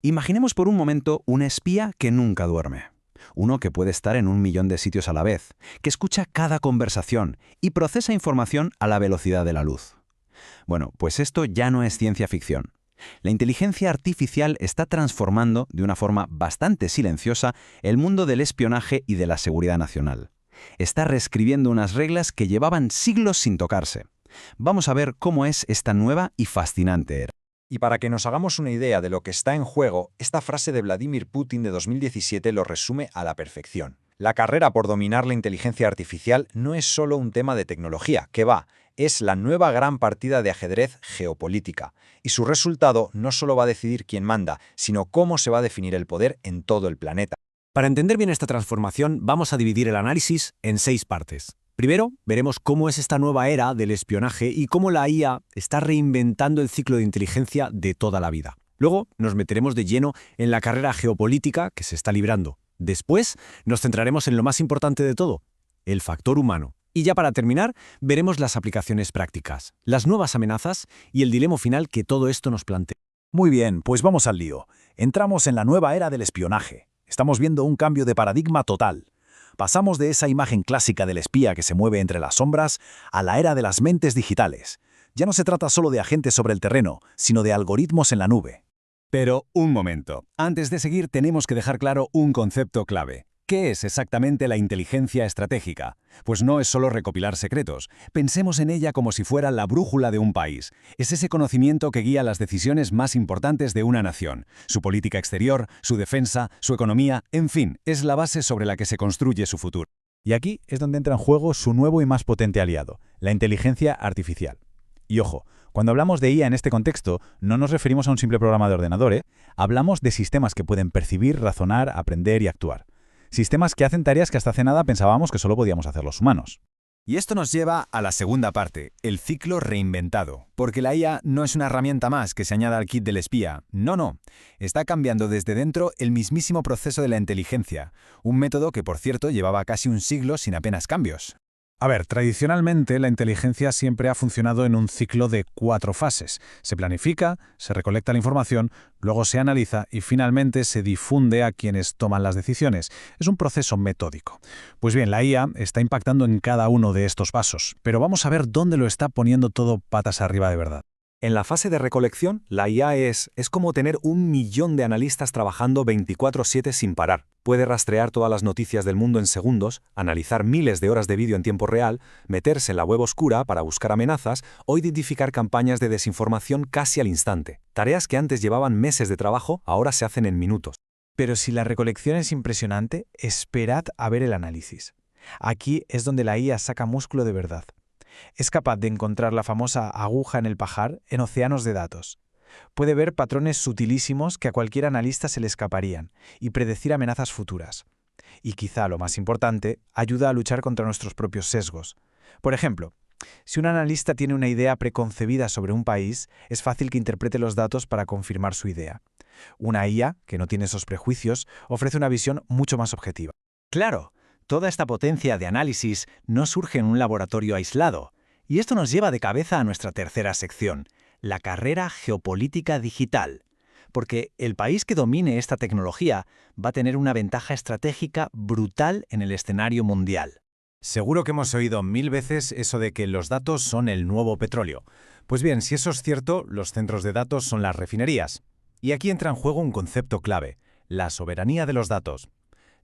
Imaginemos por un momento un espía que nunca duerme. Uno que puede estar en 1 millón de sitios a la vez, que escucha cada conversación y procesa información a la velocidad de la luz. Bueno, pues esto ya no es ciencia ficción. La inteligencia artificial está transformando, de una forma bastante silenciosa, el mundo del espionaje y de la seguridad nacional. Está reescribiendo unas reglas que llevaban siglos sin tocarse. Vamos a ver cómo es esta nueva y fascinante era. Y para que nos hagamos una idea de lo que está en juego, esta frase de Vladimir Putin de 2017 lo resume a la perfección. La carrera por dominar la inteligencia artificial no es solo un tema de tecnología, que va, es la nueva gran partida de ajedrez geopolítica. Y su resultado no solo va a decidir quién manda, sino cómo se va a definir el poder en todo el planeta. Para entender bien esta transformación, vamos a dividir el análisis en 6 partes. Primero, veremos cómo es esta nueva era del espionaje y cómo la IA está reinventando el ciclo de inteligencia de toda la vida. Luego, nos meteremos de lleno en la carrera geopolítica que se está librando. Después, nos centraremos en lo más importante de todo, el factor humano. Y ya para terminar, veremos las aplicaciones prácticas, las nuevas amenazas y el dilema final que todo esto nos plantea. Muy bien, pues vamos al lío. Entramos en la nueva era del espionaje. Estamos viendo un cambio de paradigma total. Pasamos de esa imagen clásica del espía que se mueve entre las sombras a la era de las mentes digitales. Ya no se trata solo de agentes sobre el terreno, sino de algoritmos en la nube. Pero un momento. Antes de seguir tenemos que dejar claro un concepto clave. ¿Qué es exactamente la inteligencia estratégica? Pues no es solo recopilar secretos. Pensemos en ella como si fuera la brújula de un país. Es ese conocimiento que guía las decisiones más importantes de una nación. Su política exterior, su defensa, su economía, en fin, es la base sobre la que se construye su futuro. Y aquí es donde entra en juego su nuevo y más potente aliado, la inteligencia artificial. Y ojo, cuando hablamos de IA en este contexto, no nos referimos a un simple programa de ordenador, Hablamos de sistemas que pueden percibir, razonar, aprender y actuar. Sistemas que hacen tareas que hasta hace nada pensábamos que solo podíamos hacer los humanos. Y esto nos lleva a la segunda parte, el ciclo reinventado. Porque la IA no es una herramienta más que se añada al kit del espía. No. Está cambiando desde dentro el mismísimo proceso de la inteligencia. Un método que, por cierto, llevaba casi un siglo sin apenas cambios. A ver, tradicionalmente la inteligencia siempre ha funcionado en un ciclo de 4 fases. Se planifica, se recolecta la información, luego se analiza y finalmente se difunde a quienes toman las decisiones. Es un proceso metódico. Pues bien, la IA está impactando en cada uno de estos pasos, pero vamos a ver dónde lo está poniendo todo patas arriba de verdad. En la fase de recolección, la IA es como tener 1 millón de analistas trabajando 24/7 sin parar. Puede rastrear todas las noticias del mundo en segundos, analizar miles de horas de vídeo en tiempo real, meterse en la web oscura para buscar amenazas o identificar campañas de desinformación casi al instante. Tareas que antes llevaban meses de trabajo, ahora se hacen en minutos. Pero si la recolección es impresionante, esperad a ver el análisis. Aquí es donde la IA saca músculo de verdad. Es capaz de encontrar la famosa aguja en el pajar en océanos de datos. Puede ver patrones sutilísimos que a cualquier analista se le escaparían y predecir amenazas futuras. Y quizá lo más importante, ayuda a luchar contra nuestros propios sesgos. Por ejemplo, si un analista tiene una idea preconcebida sobre un país, es fácil que interprete los datos para confirmar su idea. Una IA, que no tiene esos prejuicios, ofrece una visión mucho más objetiva. Claro, toda esta potencia de análisis no surge en un laboratorio aislado. Y esto nos lleva de cabeza a nuestra tercera sección, la carrera geopolítica digital. Porque el país que domine esta tecnología va a tener una ventaja estratégica brutal en el escenario mundial. Seguro que hemos oído 1000 veces eso de que los datos son el nuevo petróleo. Pues bien, si eso es cierto, los centros de datos son las refinerías. Y aquí entra en juego un concepto clave, la soberanía de los datos.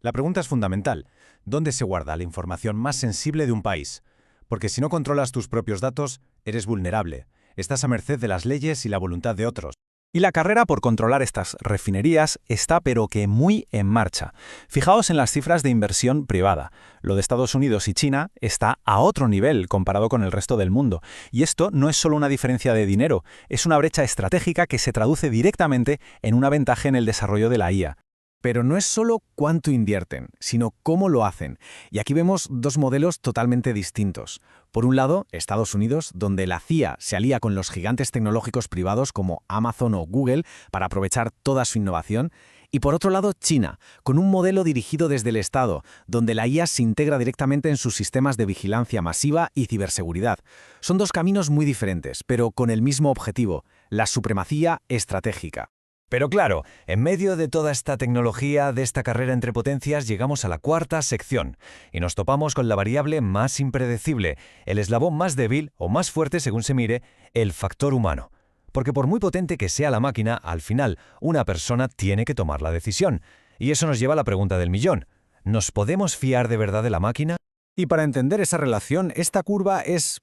La pregunta es fundamental. ¿Dónde se guarda la información más sensible de un país? Porque si no controlas tus propios datos, eres vulnerable. Estás a merced de las leyes y la voluntad de otros. Y la carrera por controlar estas refinerías está pero que muy en marcha. Fijaos en las cifras de inversión privada. Lo de Estados Unidos y China está a otro nivel comparado con el resto del mundo. Y esto no es solo una diferencia de dinero, es una brecha estratégica que se traduce directamente en una ventaja en el desarrollo de la IA. Pero no es solo cuánto invierten, sino cómo lo hacen. Y aquí vemos 2 modelos totalmente distintos. Por un lado, Estados Unidos, donde la CIA se alía con los gigantes tecnológicos privados como Amazon o Google para aprovechar toda su innovación. Y por otro lado, China, con un modelo dirigido desde el Estado, donde la IA se integra directamente en sus sistemas de vigilancia masiva y ciberseguridad. Son 2 caminos muy diferentes, pero con el mismo objetivo, la supremacía estratégica. Pero claro, en medio de toda esta tecnología, de esta carrera entre potencias, llegamos a la cuarta sección y nos topamos con la variable más impredecible, el eslabón más débil o más fuerte según se mire, el factor humano. Porque por muy potente que sea la máquina, al final, una persona tiene que tomar la decisión. Y eso nos lleva a la pregunta del millón. ¿Nos podemos fiar de verdad de la máquina? Y para entender esa relación, esta curva es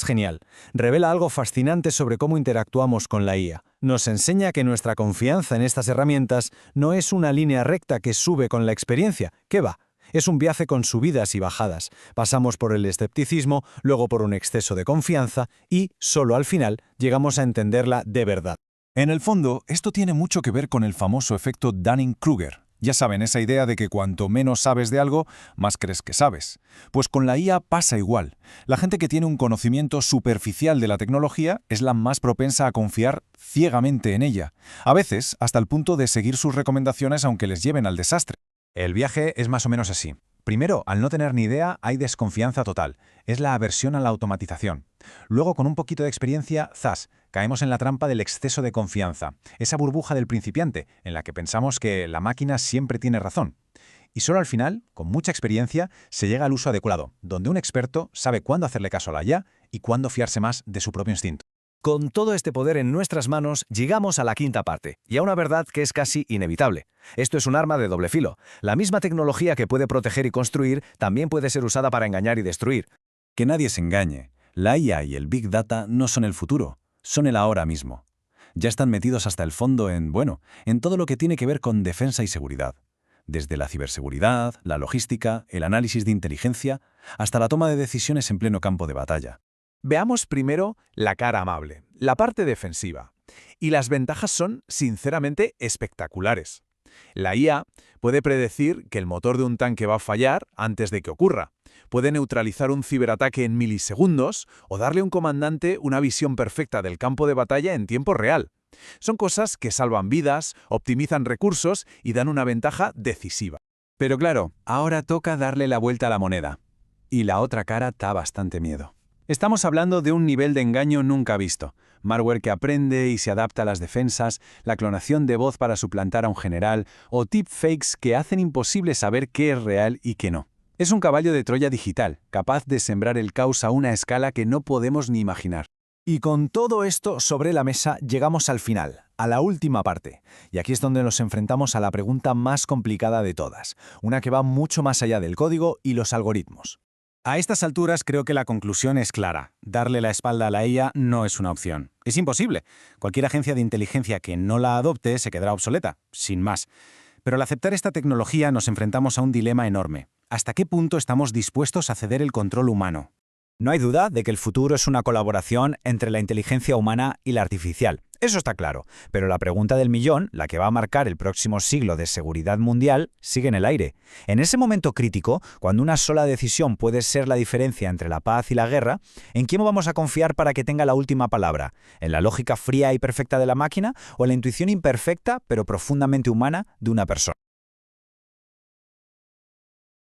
genial. Revela algo fascinante sobre cómo interactuamos con la IA. Nos enseña que nuestra confianza en estas herramientas no es una línea recta que sube con la experiencia. ¿Qué va? Es un viaje con subidas y bajadas. Pasamos por el escepticismo, luego por un exceso de confianza y, solo al final, llegamos a entenderla de verdad. En el fondo, esto tiene mucho que ver con el famoso efecto Dunning-Kruger. Ya saben, esa idea de que cuanto menos sabes de algo, más crees que sabes. Pues con la IA pasa igual. La gente que tiene un conocimiento superficial de la tecnología es la más propensa a confiar ciegamente en ella. A veces, hasta el punto de seguir sus recomendaciones aunque les lleven al desastre. El viaje es más o menos así. Primero, al no tener ni idea, hay desconfianza total. Es la aversión a la automatización. Luego, con un poquito de experiencia, caemos en la trampa del exceso de confianza, esa burbuja del principiante, en la que pensamos que la máquina siempre tiene razón. Y solo al final, con mucha experiencia, se llega al uso adecuado, donde un experto sabe cuándo hacerle caso a la IA y cuándo fiarse más de su propio instinto. Con todo este poder en nuestras manos, llegamos a la quinta parte, y a una verdad que es casi inevitable. Esto es un arma de doble filo. La misma tecnología que puede proteger y construir también puede ser usada para engañar y destruir. Que nadie se engañe. La IA y el Big Data no son el futuro, son el ahora mismo. Ya están metidos hasta el fondo en todo lo que tiene que ver con defensa y seguridad. Desde la ciberseguridad, la logística, el análisis de inteligencia, hasta la toma de decisiones en pleno campo de batalla. Veamos primero la cara amable, la parte defensiva. Y las ventajas son, sinceramente, espectaculares. La IA puede predecir que el motor de un tanque va a fallar antes de que ocurra. Puede neutralizar un ciberataque en milisegundos o darle a un comandante una visión perfecta del campo de batalla en tiempo real. Son cosas que salvan vidas, optimizan recursos y dan una ventaja decisiva. Pero claro, ahora toca darle la vuelta a la moneda. Y la otra cara da bastante miedo. Estamos hablando de un nivel de engaño nunca visto. Malware que aprende y se adapta a las defensas, la clonación de voz para suplantar a un general o deepfakes que hacen imposible saber qué es real y qué no. Es un caballo de Troya digital, capaz de sembrar el caos a una escala que no podemos ni imaginar. Y con todo esto sobre la mesa llegamos al final, a la última parte. Y aquí es donde nos enfrentamos a la pregunta más complicada de todas, una que va mucho más allá del código y los algoritmos. A estas alturas creo que la conclusión es clara. Darle la espalda a la IA no es una opción. Es imposible. Cualquier agencia de inteligencia que no la adopte se quedará obsoleta, sin más. Pero al aceptar esta tecnología nos enfrentamos a un dilema enorme. ¿Hasta qué punto estamos dispuestos a ceder el control humano? No hay duda de que el futuro es una colaboración entre la inteligencia humana y la artificial. Eso está claro, pero la pregunta del millón, la que va a marcar el próximo siglo de seguridad mundial, sigue en el aire. En ese momento crítico, cuando una sola decisión puede ser la diferencia entre la paz y la guerra, ¿en quién vamos a confiar para que tenga la última palabra? ¿En la lógica fría y perfecta de la máquina o en la intuición imperfecta pero profundamente humana de una persona?